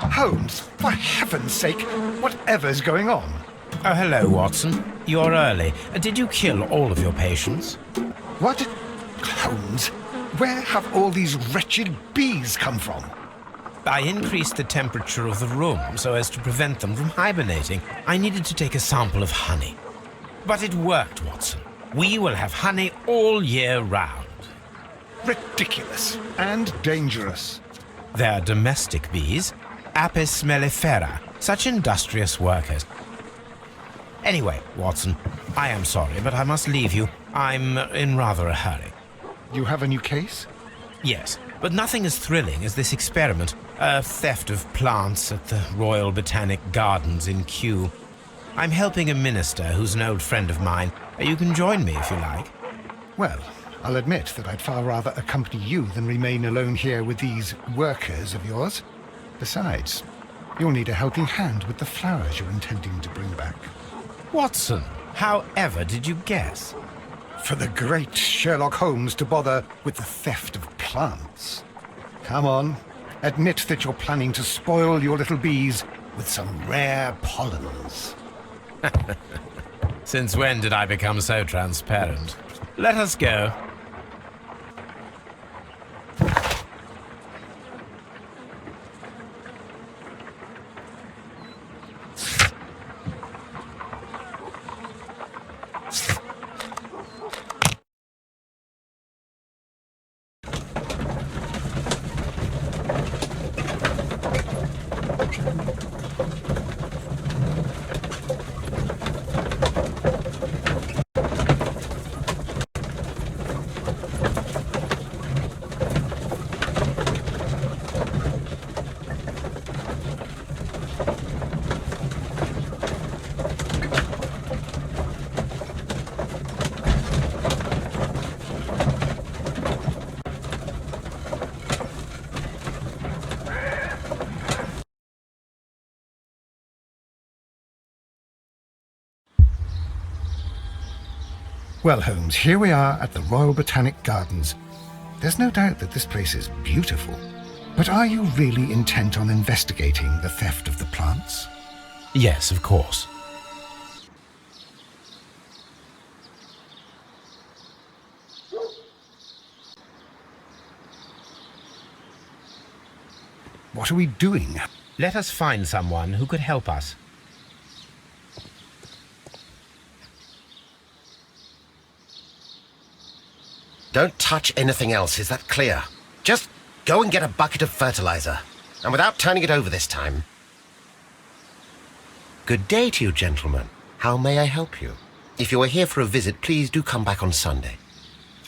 Holmes, for heaven's sake, whatever's going on? Oh, hello, Watson. You're early. Did you kill all of your patients? What? Holmes, where have all these wretched bees come from? I increased the temperature of the room so as to prevent them from hibernating. I needed to take a sample of honey. But it worked, Watson. We will have honey all year round. Ridiculous and dangerous. They're domestic bees, Apis mellifera, such industrious workers. Anyway, Watson, I am sorry, but I must leave you. I'm in rather a hurry. You have a new case? Yes, but nothing as thrilling as this experiment. A theft of plants at the Royal Botanic Gardens in Kew. I'm helping a minister who's an old friend of mine. You can join me if you like. Well, I'll admit that I'd far rather accompany you than remain alone here with these workers of yours. Besides, you'll need a helping hand with the flowers you're intending to bring back. Watson, however did you guess? For the great Sherlock Holmes to bother with the theft of plants. Come on, admit that you're planning to spoil your little bees with some rare pollens. Since when did I become so transparent? Let us go. Well, Holmes, here we are at the Royal Botanic Gardens. There's no doubt that this place is beautiful. But are you really intent on investigating the theft of the plants? Yes, of course. What are we doing? Let us find someone who could help us. Don't touch anything else, is that clear? Just go and get a bucket of fertilizer, and without turning it over this time. Good day to you, gentlemen. How may I help you? If you are here for a visit, please do come back on Sunday.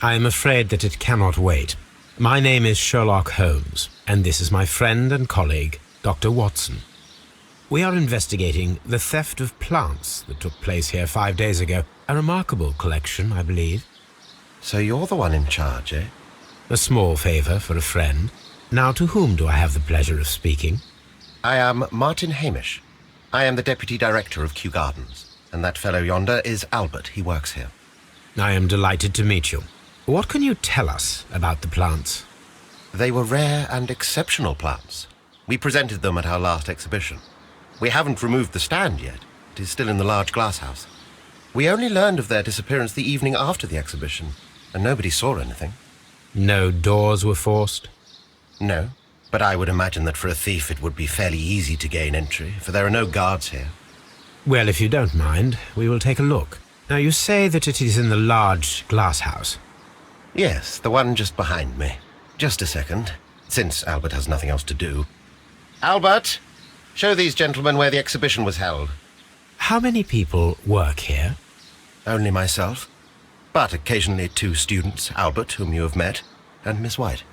I am afraid that it cannot wait. My name is Sherlock Holmes, and this is my friend and colleague, Dr. Watson. We are investigating the theft of plants that took place here 5 days ago. A remarkable collection, I believe. So you're the one in charge, eh? A small favor for a friend. Now, to whom do I have the pleasure of speaking? I am Martin Hamish. I am the Deputy Director of Kew Gardens, and that fellow yonder is Albert. He works here. I am delighted to meet you. What can you tell us about the plants? They were rare and exceptional plants. We presented them at our last exhibition. We haven't removed the stand yet. It is still in the large glass house. We only learned of their disappearance the evening after the exhibition, and nobody saw anything. No doors were forced? No, but I would imagine that for a thief it would be fairly easy to gain entry, for there are no guards here. Well, if you don't mind, we will take a look. Now, you say that it is in the large glass house. Yes, the one just behind me. Just a second, since Albert has nothing else to do. Albert, show these gentlemen where the exhibition was held. How many people work here? Only myself, but occasionally 2 students, Albert, whom you have met, and Miss White.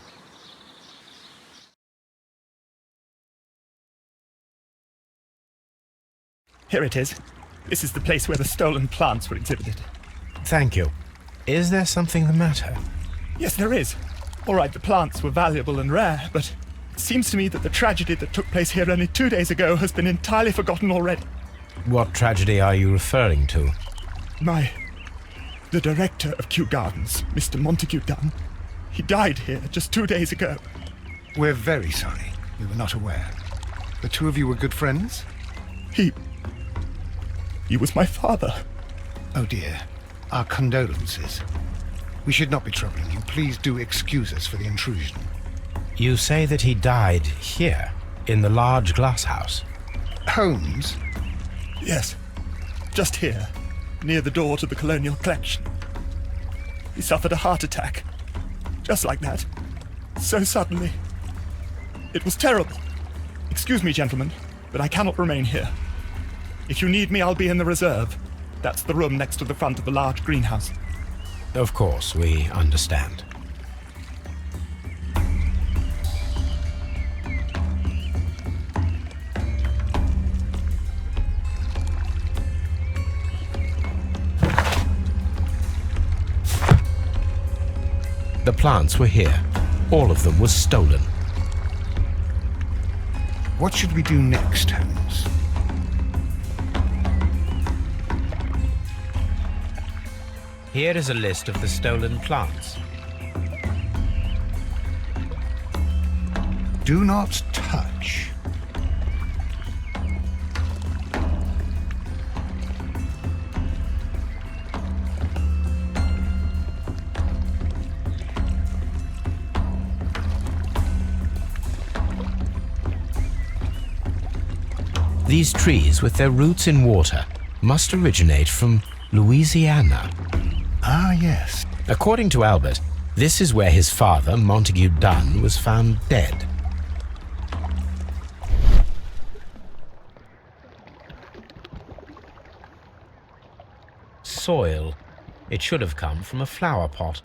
Here it is. This is the place where the stolen plants were exhibited. Thank you. Is there something the matter? Yes, there is. All right, the plants were valuable and rare, but it seems to me that the tragedy that took place here only 2 days ago has been entirely forgotten already. What tragedy are you referring to? The director of Kew Gardens, Mr. Montague Dunn, he died here just 2 days ago. We're very sorry. We were not aware. The two of you were good friends? He was my father. Oh dear. Our condolences. We should not be troubling you. Please do excuse us for the intrusion. You say that he died here, in the large glass house? Holmes? Yes, just here, near the door to the Colonial Collection. He suffered a heart attack. Just like that. So suddenly. It was terrible. Excuse me, gentlemen, but I cannot remain here. If you need me, I'll be in the reserve. That's the room next to the front of the large greenhouse. Of course, we understand. The plants were here. All of them were stolen. What should we do next, Holmes? Here is a list of the stolen plants. Do not touch. These trees, with their roots in water, must originate from Louisiana. Ah, yes. According to Albert, this is where his father, Montague Dunn, was found dead. Soil. It should have come from a flower pot.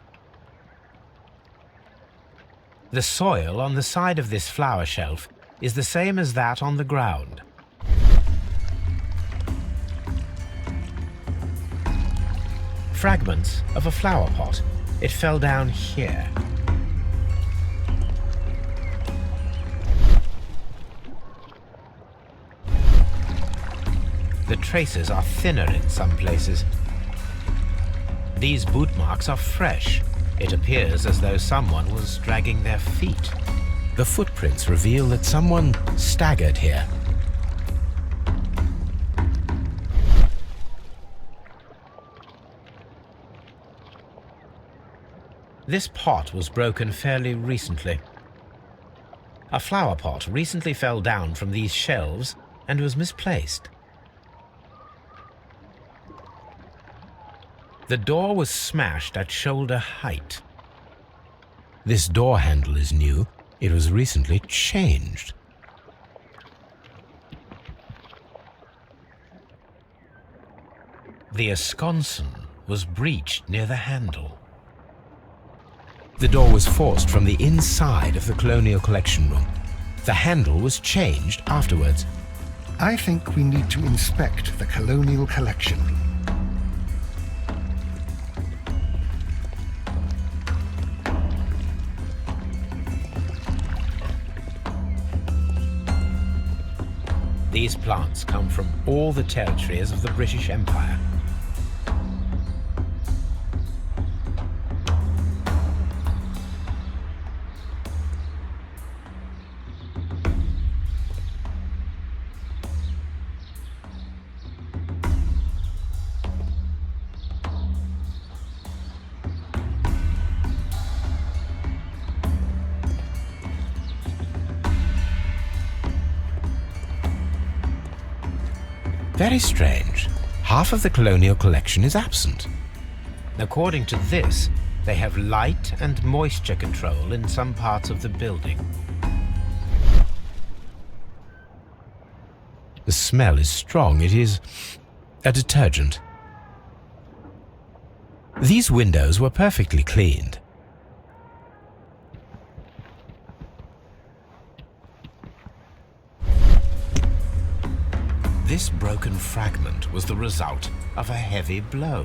The soil on the side of this flower shelf is the same as that on the ground. Fragments of a flower pot. It fell down here. The traces are thinner in some places. These boot marks are fresh. It appears as though someone was dragging their feet. The footprints reveal that someone staggered here. This pot was broken fairly recently. A flower pot recently fell down from these shelves and was misplaced. The door was smashed at shoulder height. This door handle is new. It was recently changed. The escutcheon was breached near the handle. The door was forced from the inside of the Colonial Collection room. The handle was changed afterwards. I think we need to inspect the Colonial Collection room. These plants come from all the territories of the British Empire. Very strange. Half of the Colonial Collection is absent. According to this, they have light and moisture control in some parts of the building. The smell is strong. It is a detergent. These windows were perfectly cleaned. This broken fragment was the result of a heavy blow.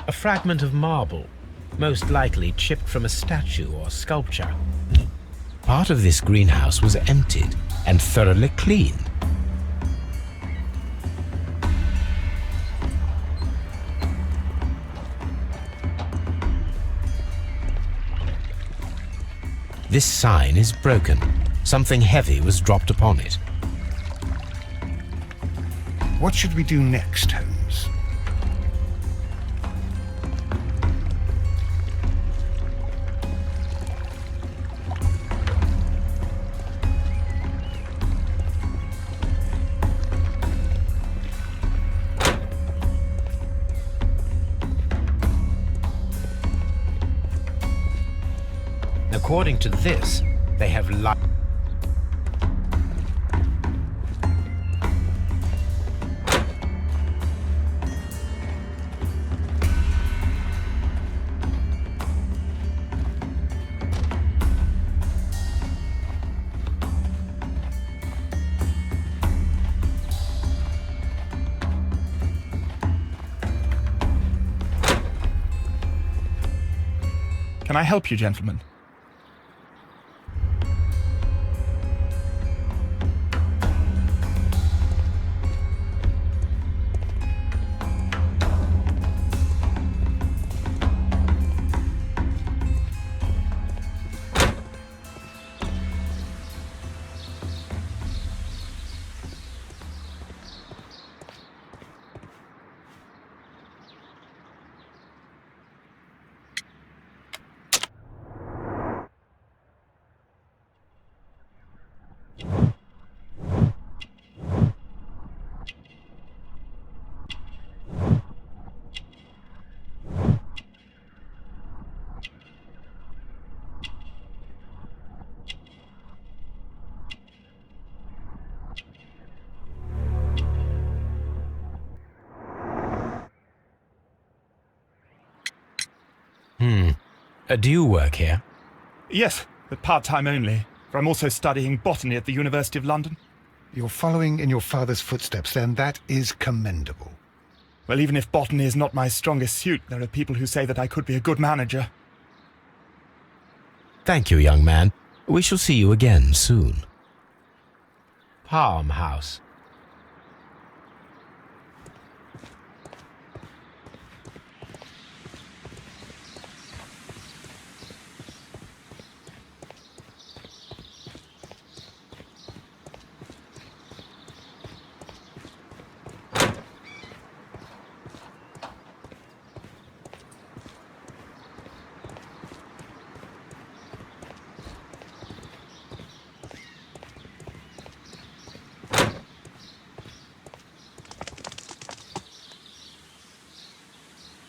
A fragment of marble, most likely chipped from a statue or sculpture. Part of this greenhouse was emptied and thoroughly cleaned. This sign is broken. Something heavy was dropped upon it. What should we do next, Holmes? According to this, they have light. Can I help you, gentlemen? Do you work here? Yes, but part-time only, for I'm also studying botany at the University of London. You're following in your father's footsteps, then. That is commendable. Well, even if botany is not my strongest suit, there are people who say that I could be a good manager. Thank you, young man. We shall see you again soon. Palm House.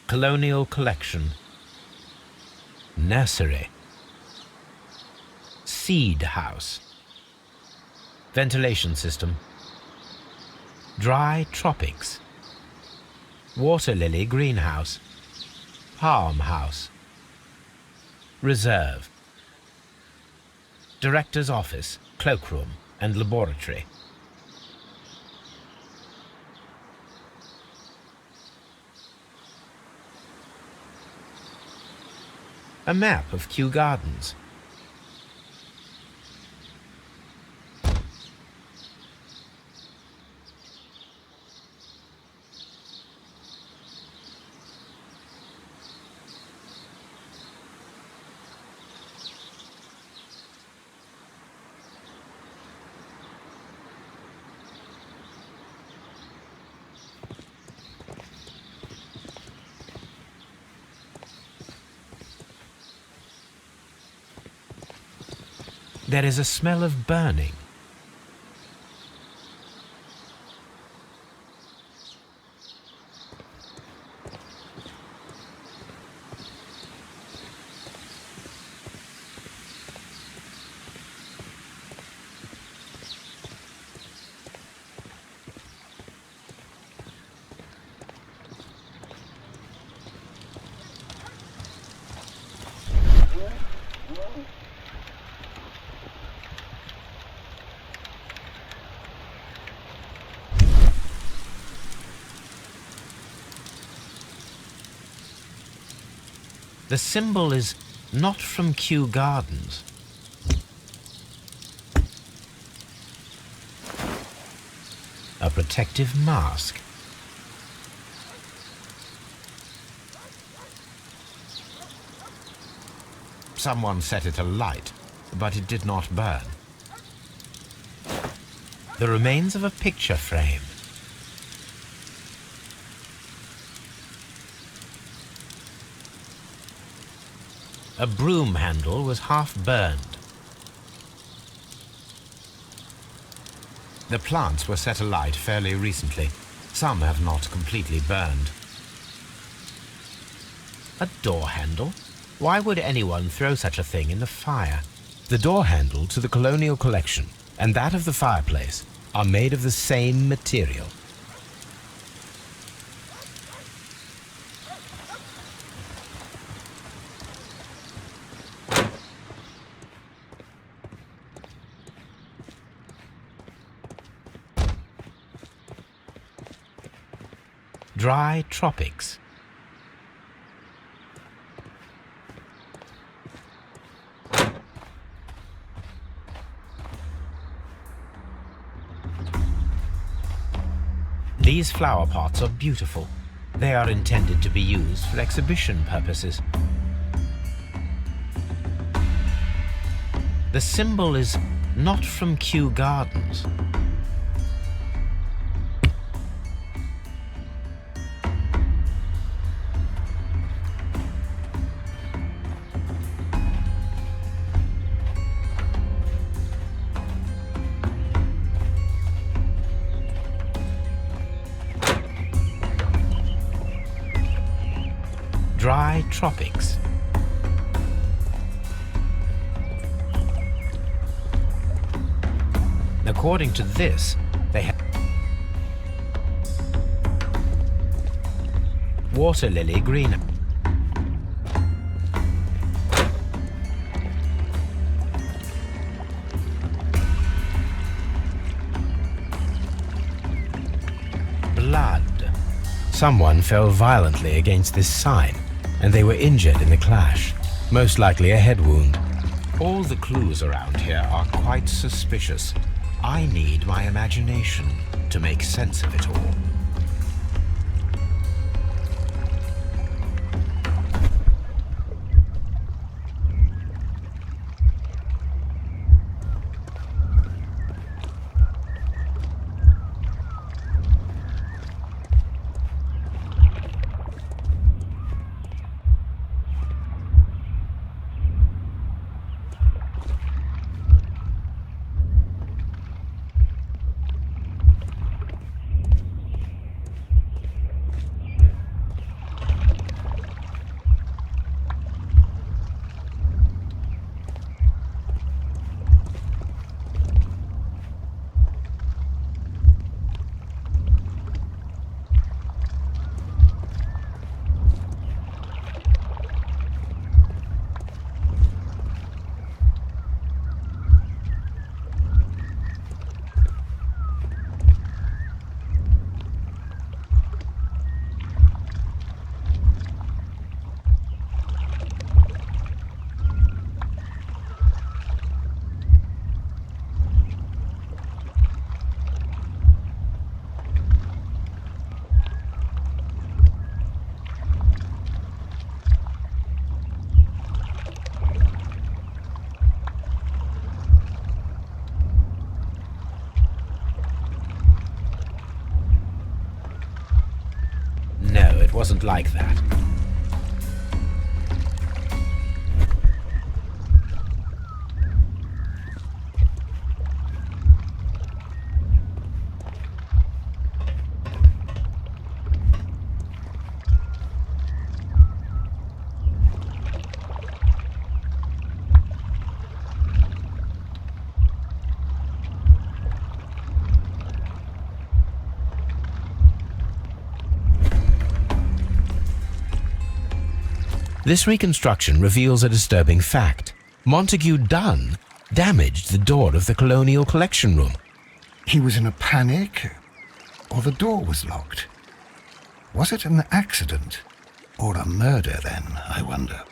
Colonial Collection. Nursery. Seed House. Ventilation System. Dry Tropics. Water Lily Greenhouse. Palm House. Reserve. Director's Office, Cloakroom and Laboratory. A map of Kew Gardens. There is a smell of burning. The symbol is not from Kew Gardens. A protective mask. Someone set it alight. but it did not burn. The remains of a picture frame. A broom handle was half burned. The plants were set alight fairly recently. Some have not completely burned. A door handle? Why would anyone throw such a thing in the fire? The door handle to the colonial collection and that of the fireplace are made of the same material. Dry tropics. These flower pots are beautiful. They are intended to be used for exhibition purposes. The symbol is not from Kew Gardens. Dry tropics. According to this, they have water lily green. Blood. Someone fell violently against this sign, and they were injured in the clash, most likely a head wound. All the clues around here are quite suspicious. I need my imagination to make sense of it all. No, it wasn't like that. This reconstruction reveals a disturbing fact. Montague Dunn damaged the door of the Colonial Collection Room. He was in a panic, or the door was locked. Was it an accident, or a murder then, I wonder?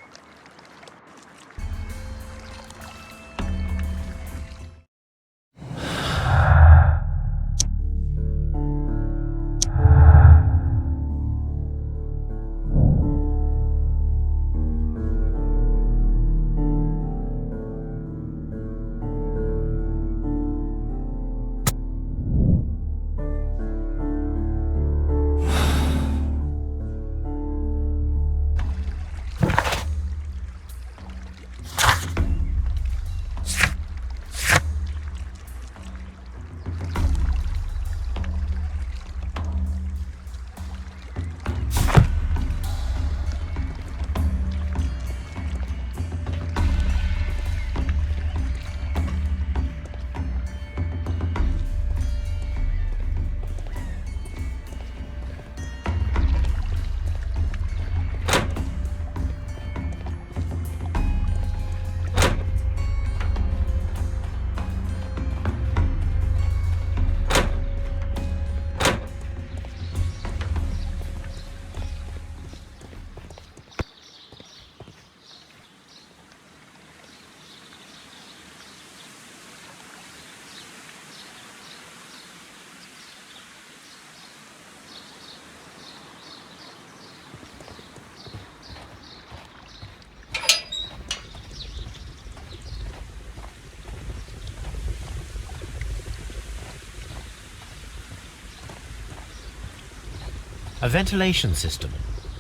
A ventilation system.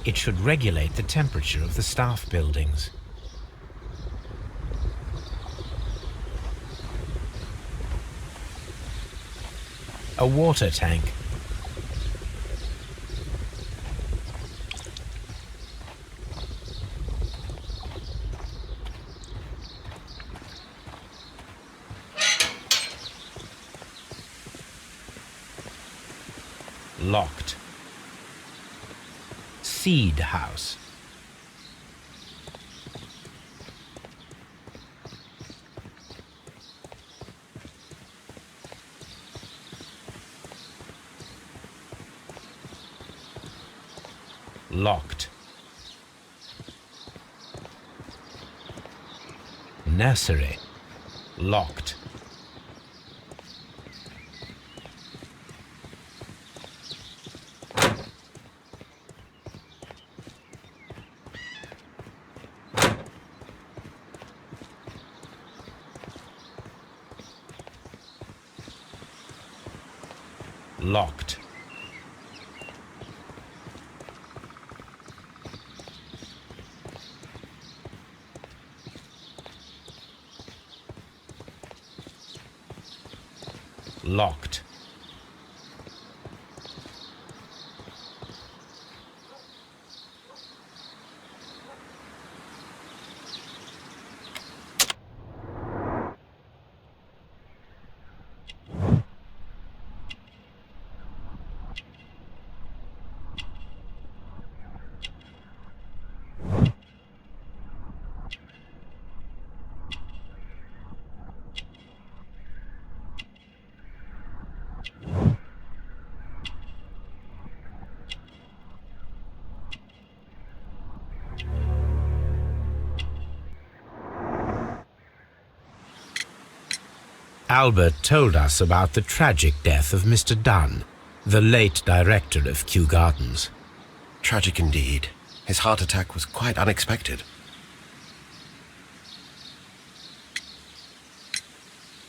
It should regulate the temperature of the staff buildings. A water tank. Locked. Seed house. Locked. Nursery. Locked. Locked. Locked. Albert told us about the tragic death of Mr. Dunn, the late director of Kew Gardens. Tragic indeed. His heart attack was quite unexpected.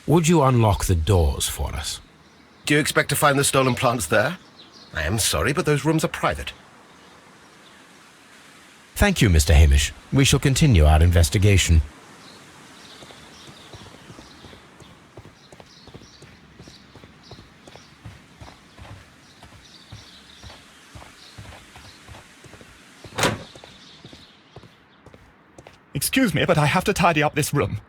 Would you unlock the doors for us? Do you expect to find the stolen plants there? I am sorry, but those rooms are private. Thank you, Mr. Hamish. We shall continue our investigation. Excuse me, but I have to tidy up this room.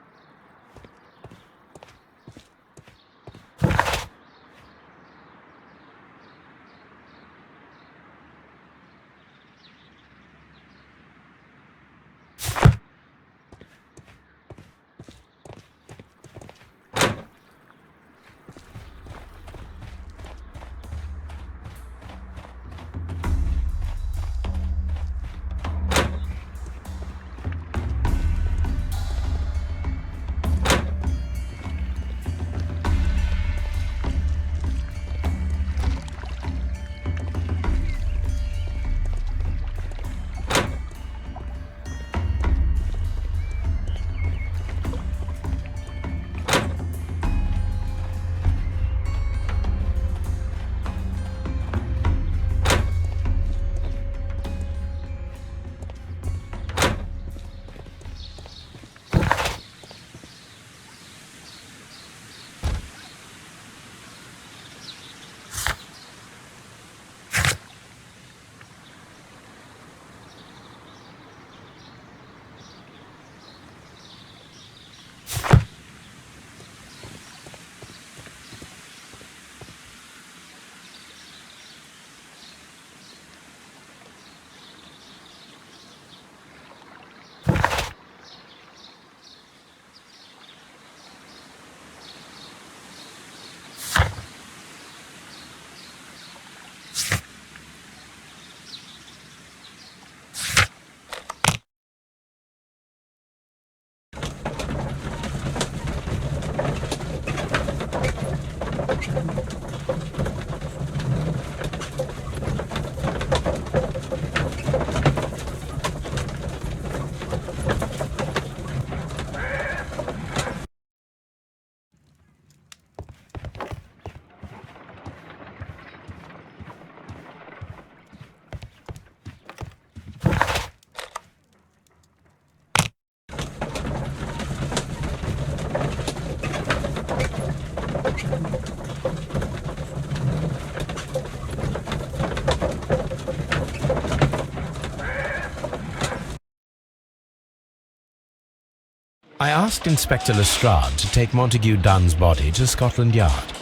I asked Inspector Lestrade to take Montague Dunn's body to Scotland Yard.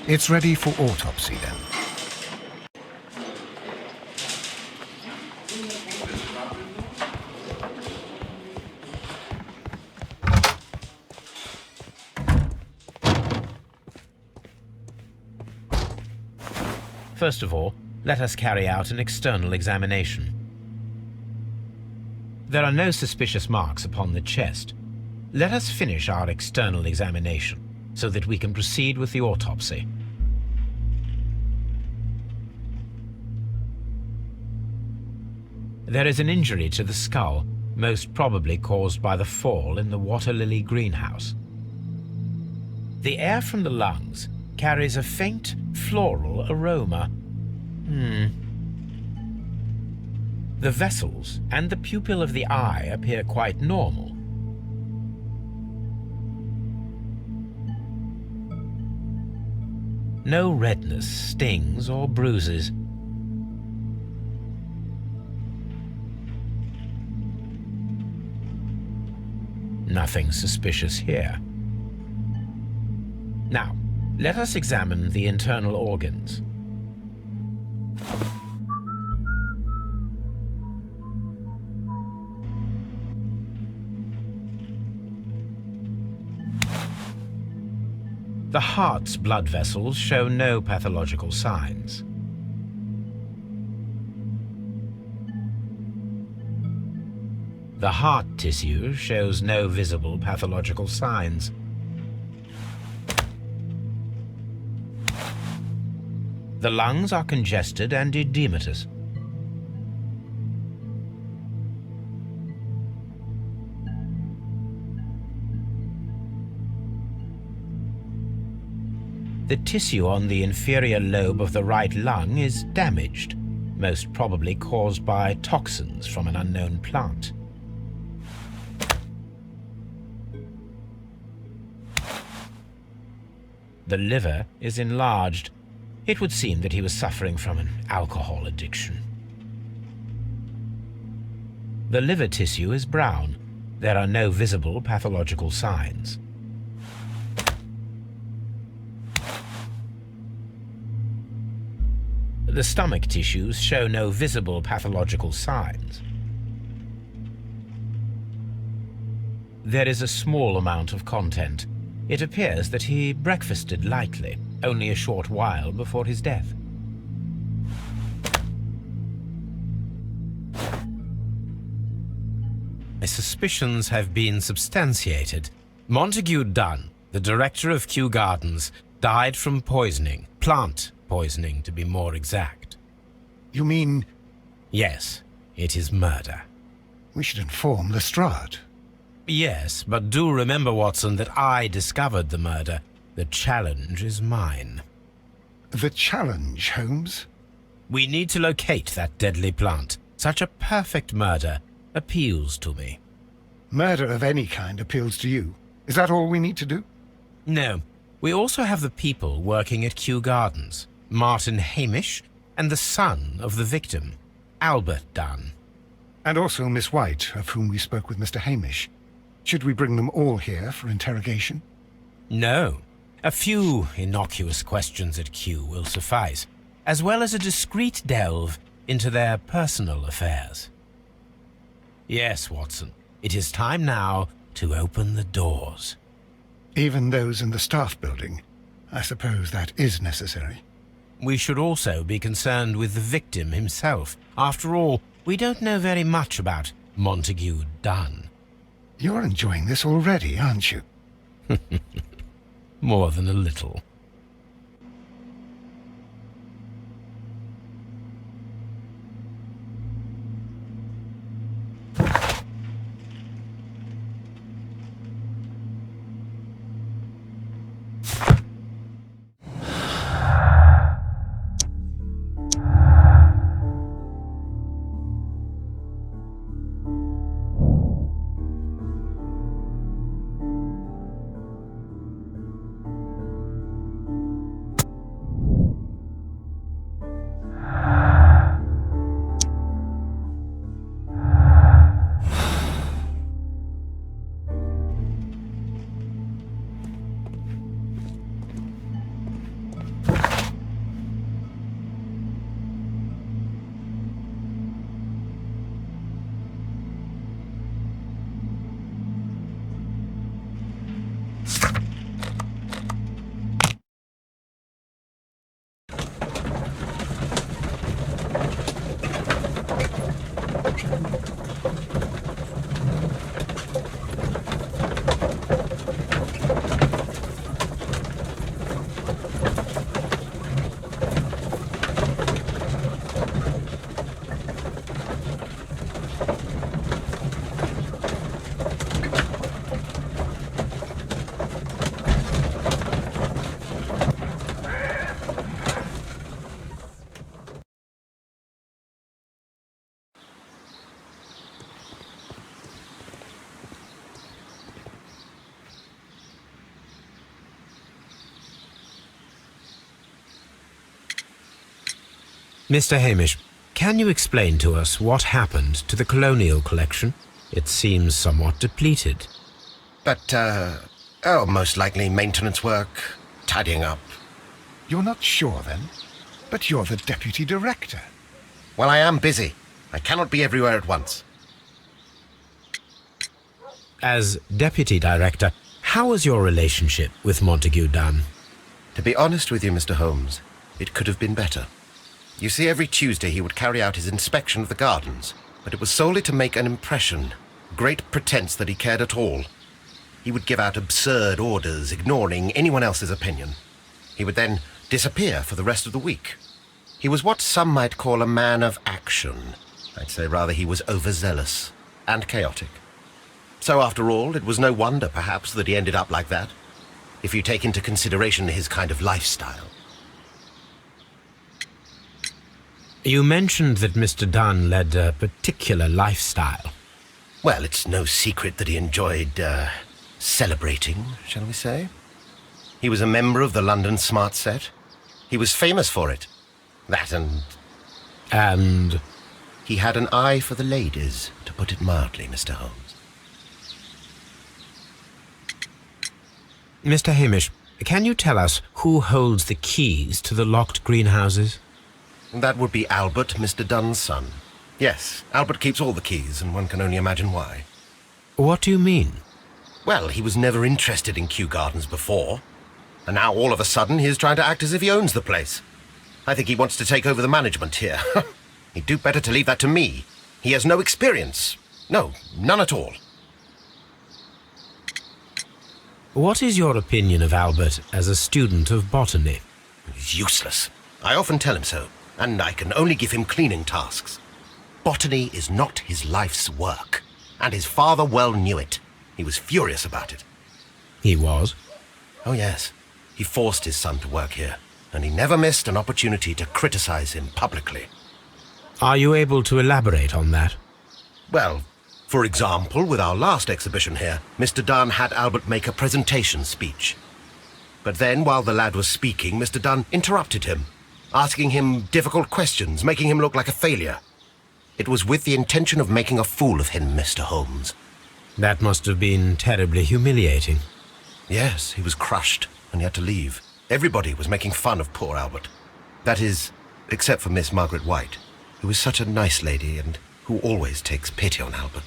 It's ready for autopsy then. First of all, let us carry out an external examination. There are no suspicious marks upon the chest. Let us finish our external examination so that we can proceed with the autopsy. There is an injury to the skull, most probably caused by the fall in the water lily greenhouse. The air from the lungs carries a faint floral aroma. The vessels and the pupil of the eye appear quite normal. No redness, stings, or bruises. Nothing suspicious here. Now, let us examine the internal organs. The heart's blood vessels show no pathological signs. The heart tissue shows no visible pathological signs. The lungs are congested and edematous. The tissue on the inferior lobe of the right lung is damaged, most probably caused by toxins from an unknown plant. The liver is enlarged. It would seem that he was suffering from an alcohol addiction. The liver tissue is brown. There are no visible pathological signs. The stomach tissues show no visible pathological signs. There is a small amount of content. It appears that he breakfasted lightly, only a short while before his death. My suspicions have been substantiated. Montague Dunn, the director of Kew Gardens, died from poisoning, plant poisoning to be more exact. You mean... Yes, it is murder. We should inform Lestrade. Yes, but do remember, Watson, that I discovered the murder. The challenge is mine. The challenge, Holmes? We need to locate that deadly plant. Such a perfect murder appeals to me. Murder of any kind appeals to you. Is that all we need to do? No. We also have the people working at Kew Gardens. Martin Hamish and the son of the victim, Albert Dunn. And also Miss White, of whom we spoke with Mr. Hamish. Should we bring them all here for interrogation? No. A few innocuous questions at Kew will suffice, as well as a discreet delve into their personal affairs. Yes, Watson, it is time now to open the doors. Even those in the staff building? I suppose that is necessary. We should also be concerned with the victim himself. After all, we don't know very much about Montague Dunn. You're enjoying this already, aren't you? More than a little. Mr. Hamish, can you explain to us what happened to the colonial collection? It seems somewhat depleted. But, most likely maintenance work, tidying up. You're not sure, then? But you're the deputy director. Well, I am busy. I cannot be everywhere at once. As deputy director, how was your relationship with Montague Dunn? To be honest with you, Mr. Holmes, it could have been better. You see, every Tuesday he would carry out his inspection of the gardens, but it was solely to make an impression, great pretense that he cared at all. He would give out absurd orders, ignoring anyone else's opinion. He would then disappear for the rest of the week. He was what some might call a man of action. I'd say rather he was overzealous and chaotic. So after all, it was no wonder, perhaps, that he ended up like that, if you take into consideration his kind of lifestyle. You mentioned that Mr. Dunn led a particular lifestyle. Well, it's no secret that he enjoyed, celebrating, shall we say. He was a member of the London Smart Set. He was famous for it. That and... And? He had an eye for the ladies, to put it mildly, Mr. Holmes. Mr. Hamish, can you tell us who holds the keys to the locked greenhouses? That would be Albert, Mr. Dunn's son. Yes, Albert keeps all the keys, and one can only imagine why. What do you mean? Well, he was never interested in Kew Gardens before, and now all of a sudden he is trying to act as if he owns the place. I think he wants to take over the management here. He'd do better to leave that to me. He has no experience. No, none at all. What is your opinion of Albert as a student of botany? He's useless. I often tell him so, and I can only give him cleaning tasks. Botany is not his life's work, and his father well knew it. He was furious about it. He was? Oh, yes. He forced his son to work here, and he never missed an opportunity to criticize him publicly. Are you able to elaborate on that? Well, for example, with our last exhibition here, Mr. Dunn had Albert make a presentation speech. But then, while the lad was speaking, Mr. Dunn interrupted him, asking him difficult questions, making him look like a failure. It was with the intention of making a fool of him, Mr. Holmes. That must have been terribly humiliating. Yes, he was crushed, and he had to leave. Everybody was making fun of poor Albert. That is, except for Miss Margaret White, who is such a nice lady and who always takes pity on Albert.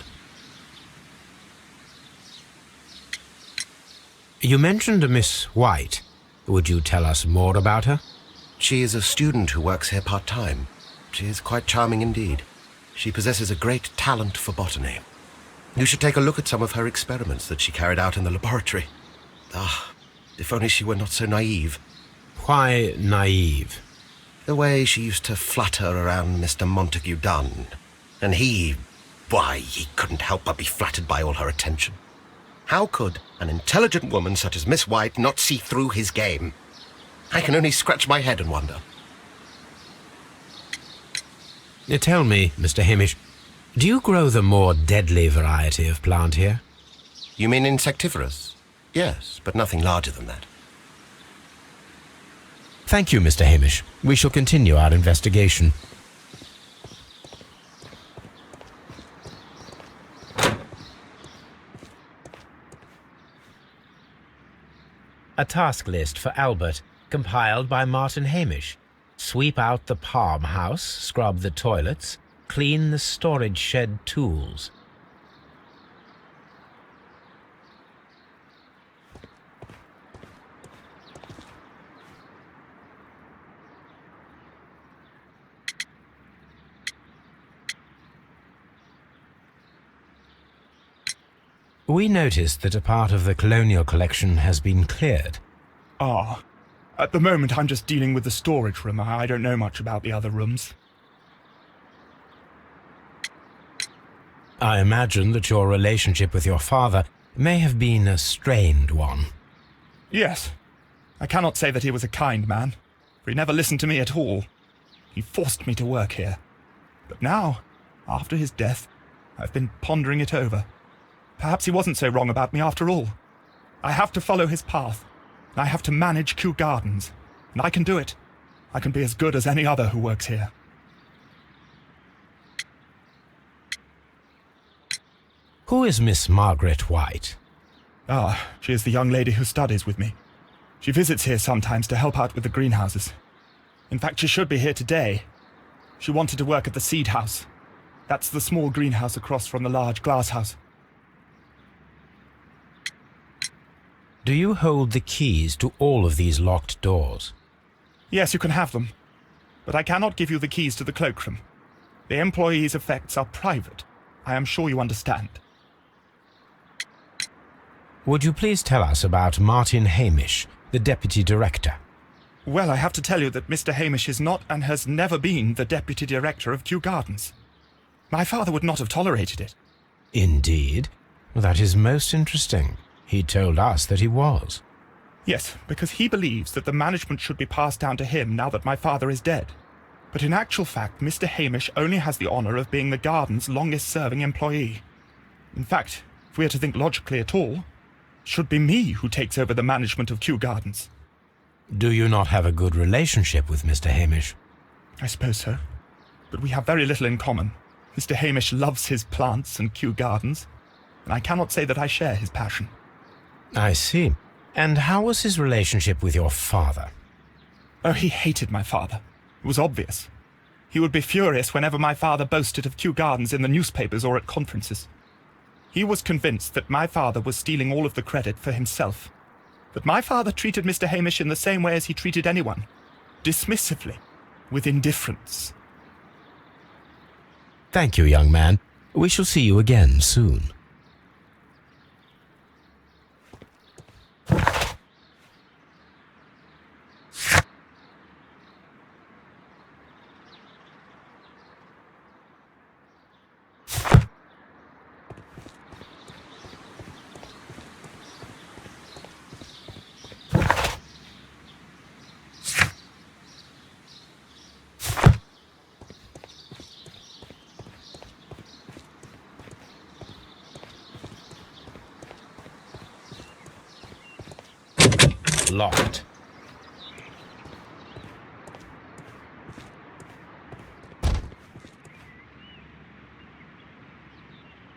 You mentioned a Miss White. Would you tell us more about her? She is a student who works here part-time. She is quite charming indeed. She possesses a great talent for botany. You should take a look at some of her experiments that she carried out in the laboratory. Ah, if only she were not so naive. Why naive? The way she used to flutter around Mr. Montague Dunn. And he couldn't help but be flattered by all her attention. How could an intelligent woman such as Miss White not see through his game? I can only scratch my head and wonder. Tell me, Mr. Hamish, do you grow the more deadly variety of plant here? You mean insectivorous? Yes, but nothing larger than that. Thank you, Mr. Hamish. We shall continue our investigation. A task list for Albert, compiled by Martin Hamish. Sweep out the palm house, scrub the toilets, clean the storage shed tools. We noticed that a part of the colonial collection has been cleared. Ah, at the moment I'm just dealing with the storage room. I don't know much about the other rooms. I imagine that your relationship with your father may have been a strained one. Yes. I cannot say that he was a kind man, for he never listened to me at all. He forced me to work here. But now, after his death, I've been pondering it over. Perhaps he wasn't so wrong about me after all. I have to follow his path. And I have to manage Kew Gardens. And I can do it. I can be as good as any other who works here. Who is Miss Margaret White? Ah, she is the young lady who studies with me. She visits here sometimes to help out with the greenhouses. In fact, she should be here today. She wanted to work at the seed house. That's the small greenhouse across from the large glass house. Do you hold the keys to all of these locked doors? Yes, you can have them. But I cannot give you the keys to the cloakroom. The employees' effects are private. I am sure you understand. Would you please tell us about Martin Hamish, the deputy director? Well, I have to tell you that Mr. Hamish is not and has never been the deputy director of Kew Gardens. My father would not have tolerated it. Indeed? That is most interesting. He told us that he was. Yes, because he believes that the management should be passed down to him now that my father is dead. But in actual fact, Mr. Hamish only has the honour of being the garden's longest-serving employee. In fact, if we are to think logically at all, it should be me who takes over the management of Kew Gardens. Do you not have a good relationship with Mr. Hamish? I suppose so. But we have very little in common. Mr. Hamish loves his plants and Kew Gardens, and I cannot say that I share his passion. I see. And how was his relationship with your father? Oh, he hated my father. It was obvious. He would be furious whenever my father boasted of Kew Gardens in the newspapers or at conferences. He was convinced that my father was stealing all of the credit for himself. But my father treated Mr. Hamish in the same way as he treated anyone, dismissively, with indifference. Thank you, young man. We shall see you again soon. Locked.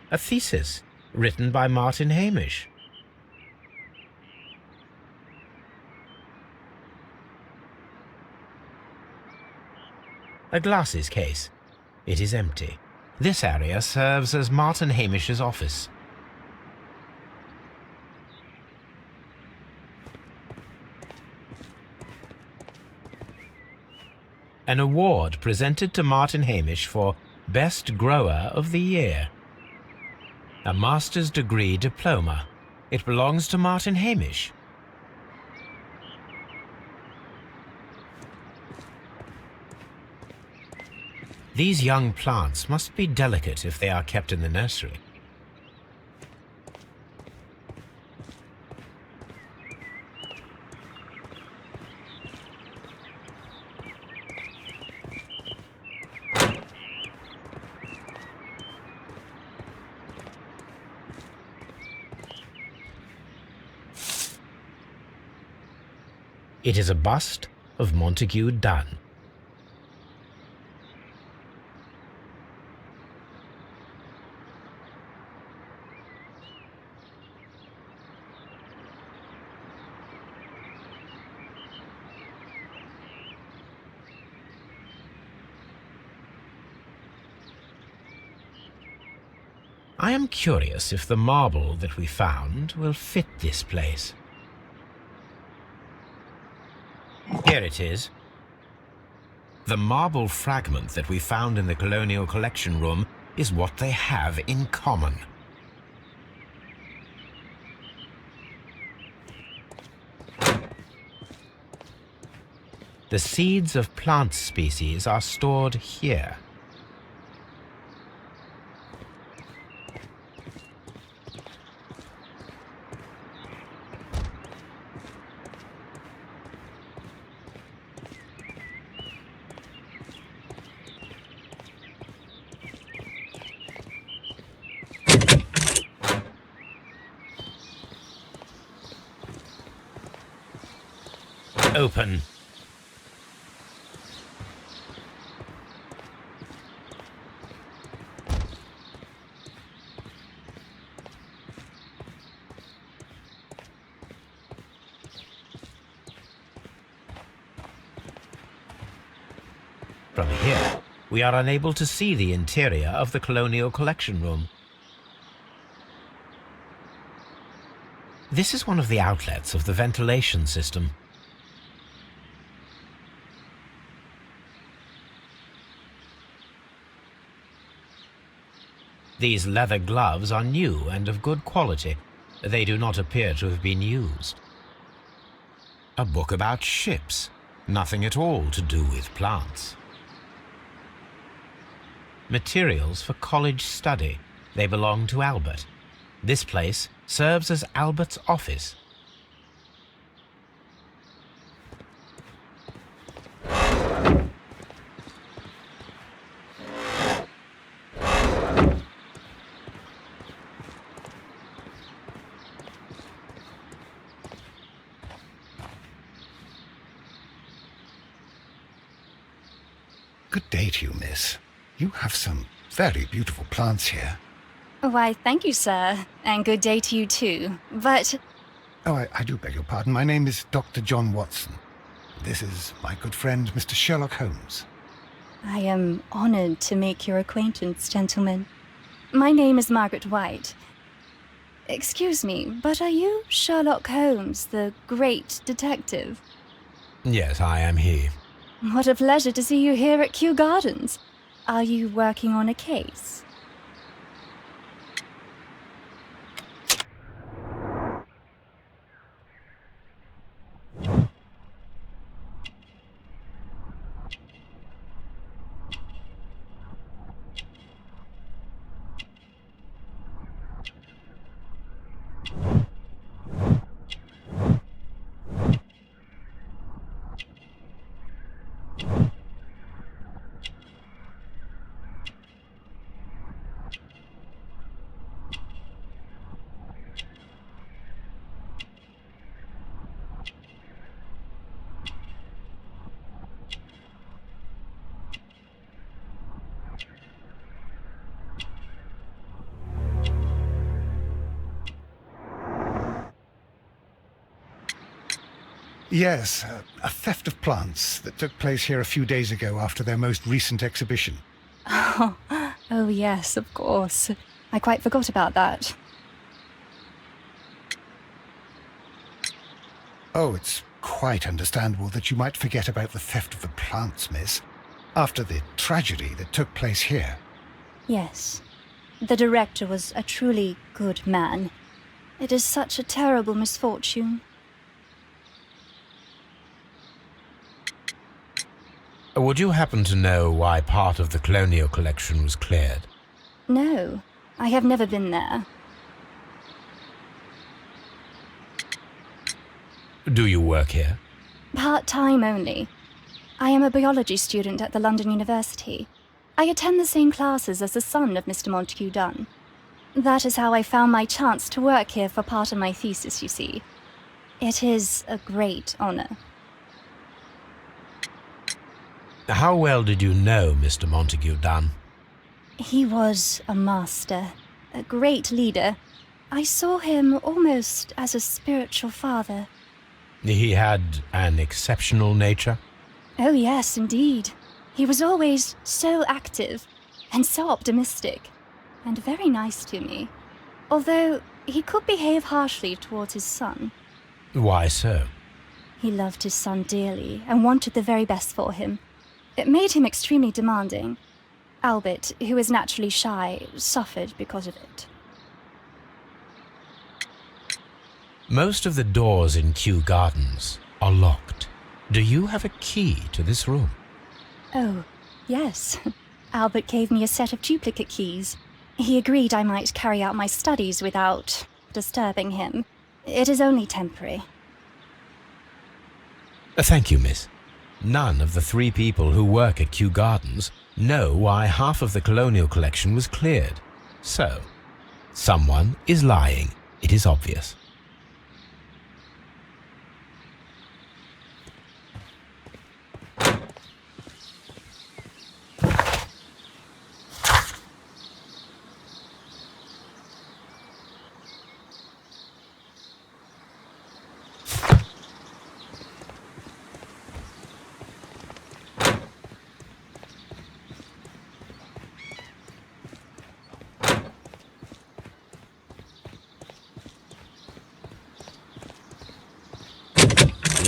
A thesis written by Martin Hamish. A glasses case. It is empty. This area serves as Martin Hamish's office. An award presented to Martin Hamish for Best Grower of the Year. A master's degree diploma. It belongs to Martin Hamish. These young plants must be delicate if they are kept in the nursery. It is a bust of Montague Dunn. I am curious if the marble that we found will fit this place. Here it is. The marble fragment that we found in the Colonial Collection Room is what they have in common. The seeds of plant species are stored here. Open. From here, we are unable to see the interior of the Colonial Collection Room. This is one of the outlets of the ventilation system. These leather gloves are new and of good quality. They do not appear to have been used. A book about ships. Nothing at all to do with plants. Materials for college study. They belong to Albert. This place serves as Albert's office. Good day to you, miss. You have some very beautiful plants here. Why, thank you, sir. And good day to you, too. But Oh, I do beg your pardon. My name is Dr. John Watson. This is my good friend, Mr. Sherlock Holmes. I am honored to make your acquaintance, gentlemen. My name is Margaret White. Excuse me, but are you Sherlock Holmes, the great detective? Yes, I am he. What a pleasure to see you here at Kew Gardens. Are you working on a case? Yes, a theft of plants that took place here a few days ago after their most recent exhibition. Oh, yes, of course. I quite forgot about that. Oh, it's quite understandable that you might forget about the theft of the plants, miss, after the tragedy that took place here. Yes. The director was a truly good man. It is such a terrible misfortune. Would you happen to know why part of the Colonial Collection was cleared? No, I have never been there. Do you work here? Part-time only. I am a biology student at the London University. I attend the same classes as the son of Mr. Montague Dunn. That is how I found my chance to work here for part of my thesis, you see. It is a great honor. How well did you know Mr. Montague Dunn? He was a master, a great leader. I saw him almost as a spiritual father. He had an exceptional nature? Oh yes, indeed. He was always so active and so optimistic, and very nice to me. Although he could behave harshly towards his son. Why so? He loved his son dearly and wanted the very best for him. It made him extremely demanding. Albert, who is naturally shy, suffered because of it. Most of the doors in Kew Gardens are locked. Do you have a key to this room? Oh, yes. Albert gave me a set of duplicate keys. He agreed I might carry out my studies without disturbing him. It is only temporary. Thank you, miss. None of the 3 people who work at Kew Gardens know why half of the Colonial Collection was cleared. So, someone is lying. It is obvious.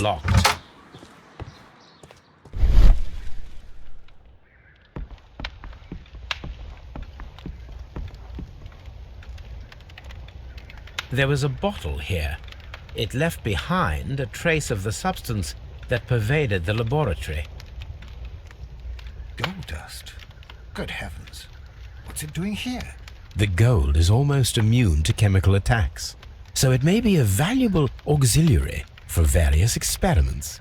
Locked. There was a bottle here. It left behind a trace of the substance that pervaded the laboratory. Gold dust? Good heavens. What's it doing here? The gold is almost immune to chemical attacks, so it may be a valuable auxiliary for various experiments.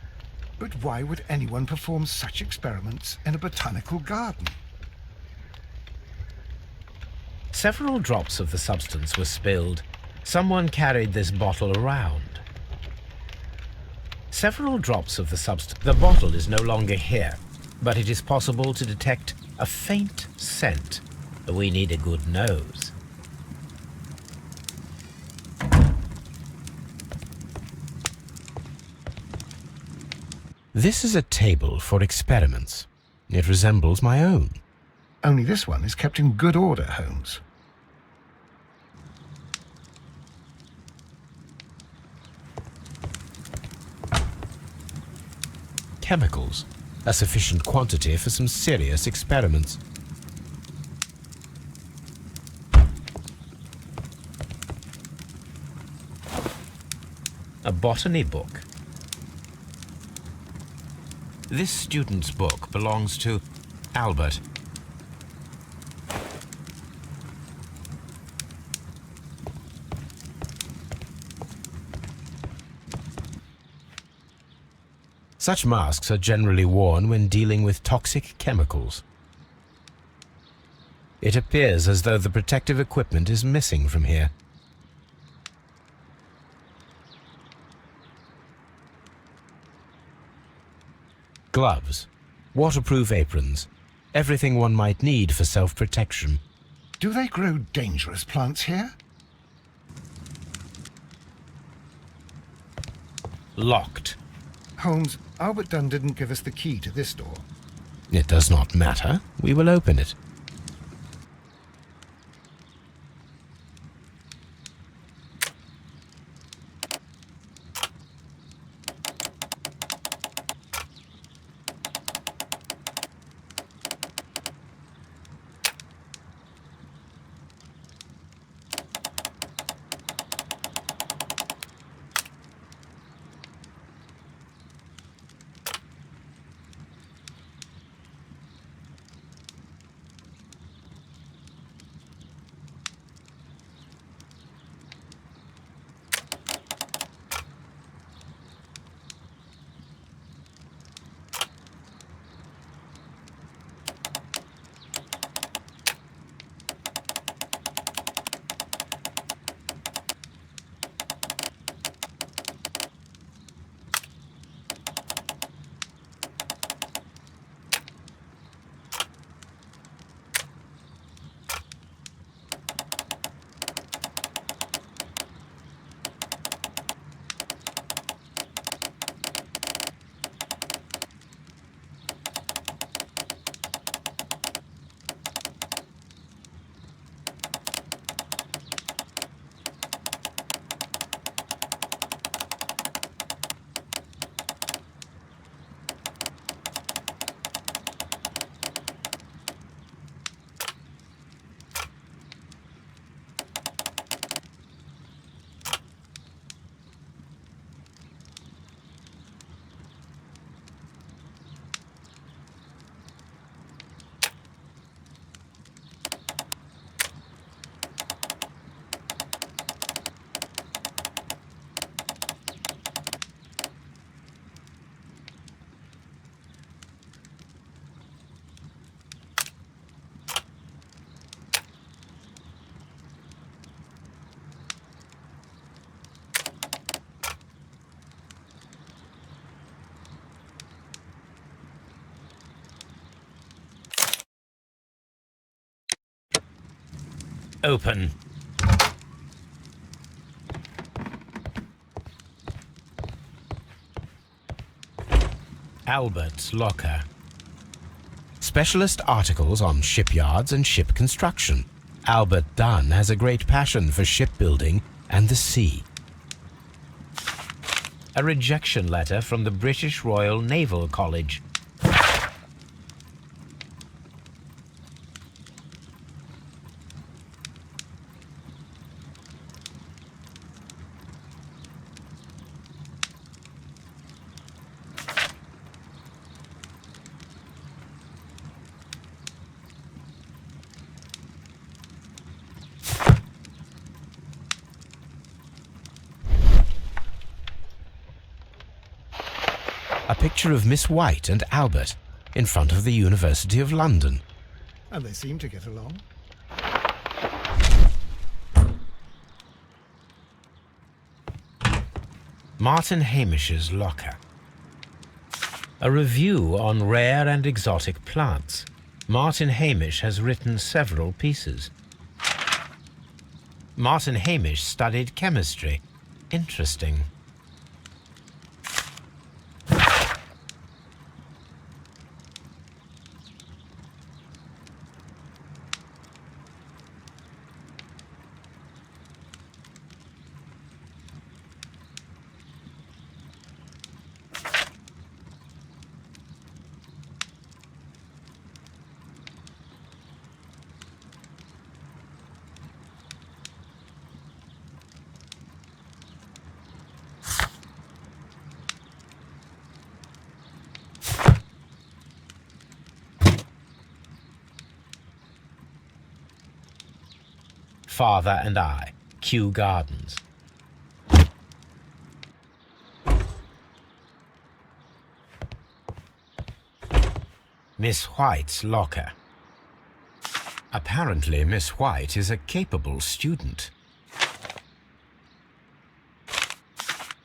But why would anyone perform such experiments in a botanical garden? Several drops of the substance were spilled. Someone carried this bottle around. Several drops of the substance. The bottle is no longer here, but it is possible to detect a faint scent. We need a good nose. This is a table for experiments. It resembles my own. Only this one is kept in good order, Holmes. Chemicals, a sufficient quantity for some serious experiments. A botany book. This student's book belongs to Albert. Such masks are generally worn when dealing with toxic chemicals. It appears as though the protective equipment is missing from here. Gloves, waterproof aprons, everything one might need for self-protection. Do they grow dangerous plants here? Locked. Holmes, Albert Dunn didn't give us the key to this door. It does not matter. We will open it. Open. Albert's locker. Specialist articles on shipyards and ship construction. Albert Dunn has a great passion for shipbuilding and the sea. A rejection letter from the British Royal Naval College. A picture of Miss White and Albert in front of the University of London. And they seem to get along. Martin Hamish's locker. A review on rare and exotic plants. Martin Hamish has written several pieces. Martin Hamish studied chemistry. Interesting. Father and I, Kew Gardens. Miss White's locker. Apparently, Miss White is a capable student.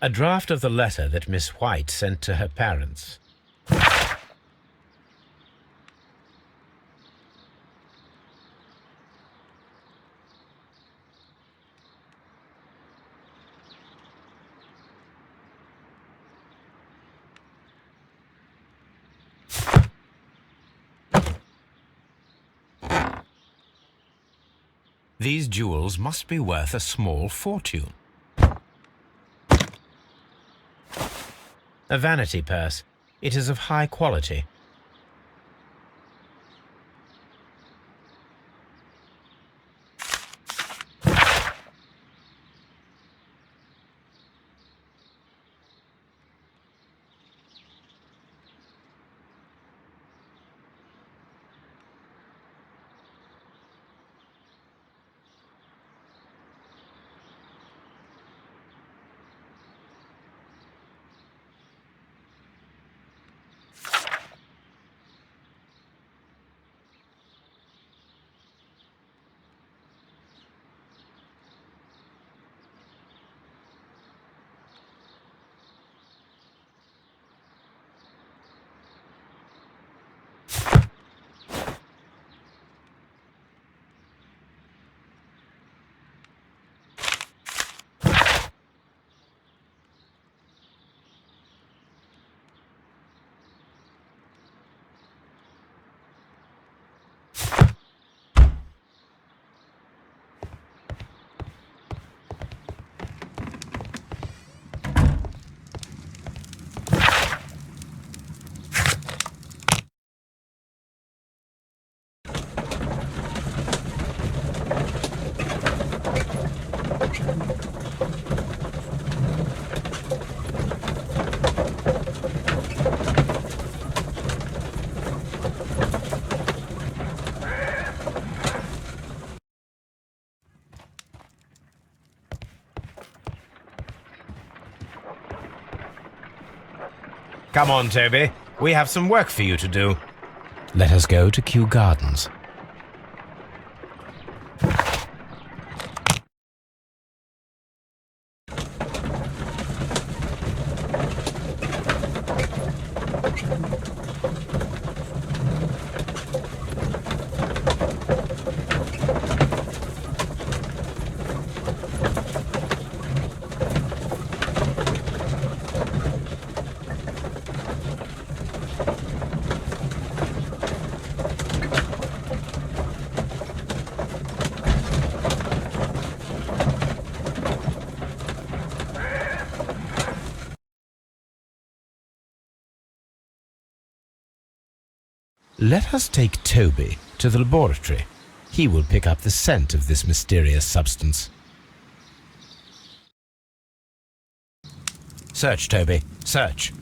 A draft of the letter that Miss White sent to her parents. These jewels must be worth a small fortune. A vanity purse. It is of high quality. Come on, Toby. We have some work for you to do. Let us go to Kew Gardens. Let us take Toby to the laboratory. He will pick up the scent of this mysterious substance. Search, Toby. Search.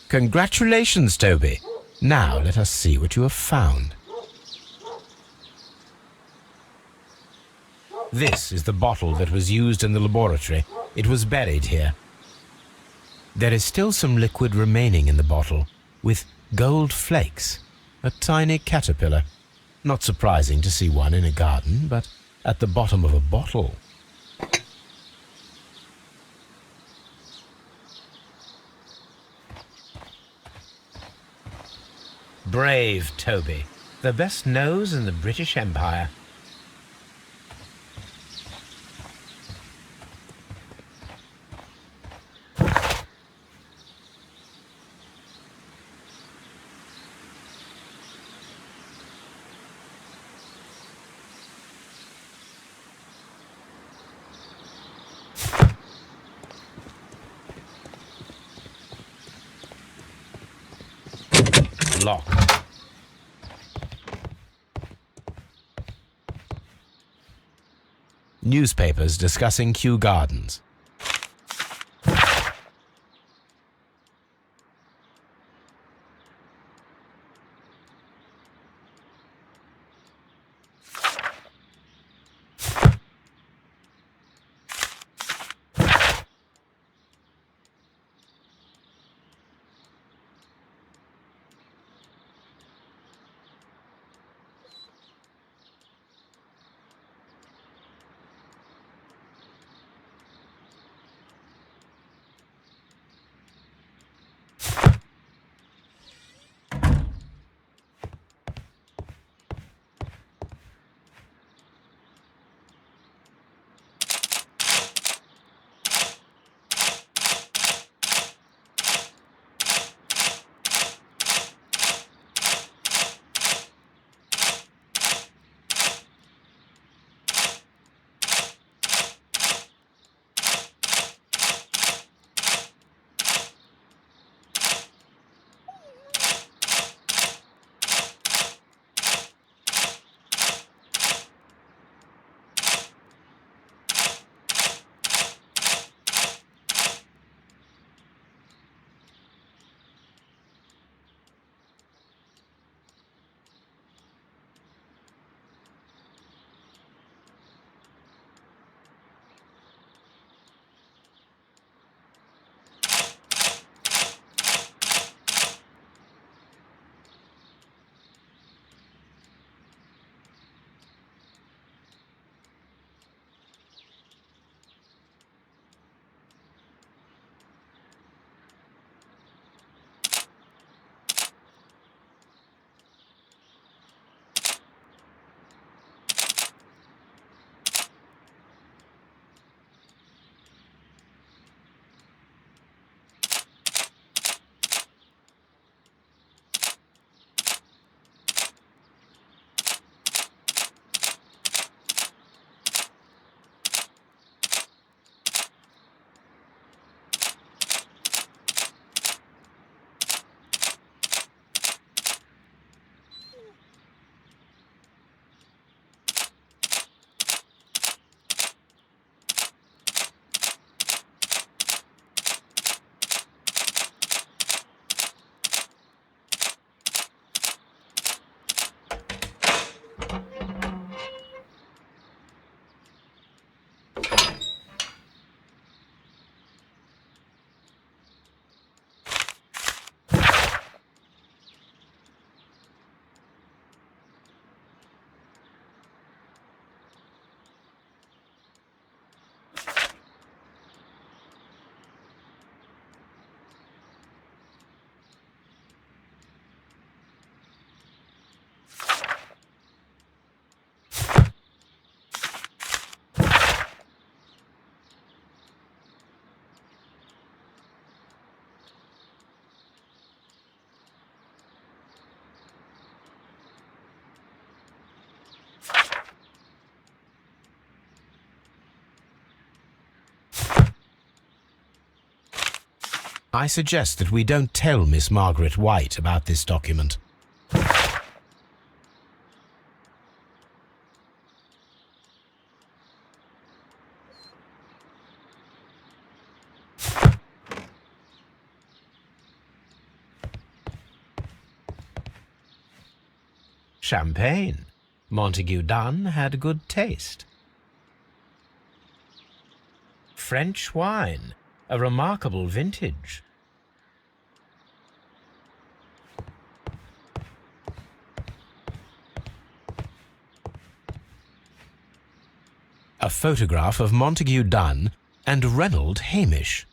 Congratulations, Toby. Now let us see what you have found. This is the bottle that was used in the laboratory. It was buried here. There is still some liquid remaining in the bottle, with gold flakes, a tiny caterpillar. Not surprising to see one in a garden, but at the bottom of a bottle. Brave Toby, the best nose in the British Empire. Locked. Newspapers discussing Kew Gardens. I suggest that we don't tell Miss Margaret White about this document. Champagne. Montague Dunn had good taste. French wine. A remarkable vintage. A photograph of Montague Dunn and Reynold Hamish.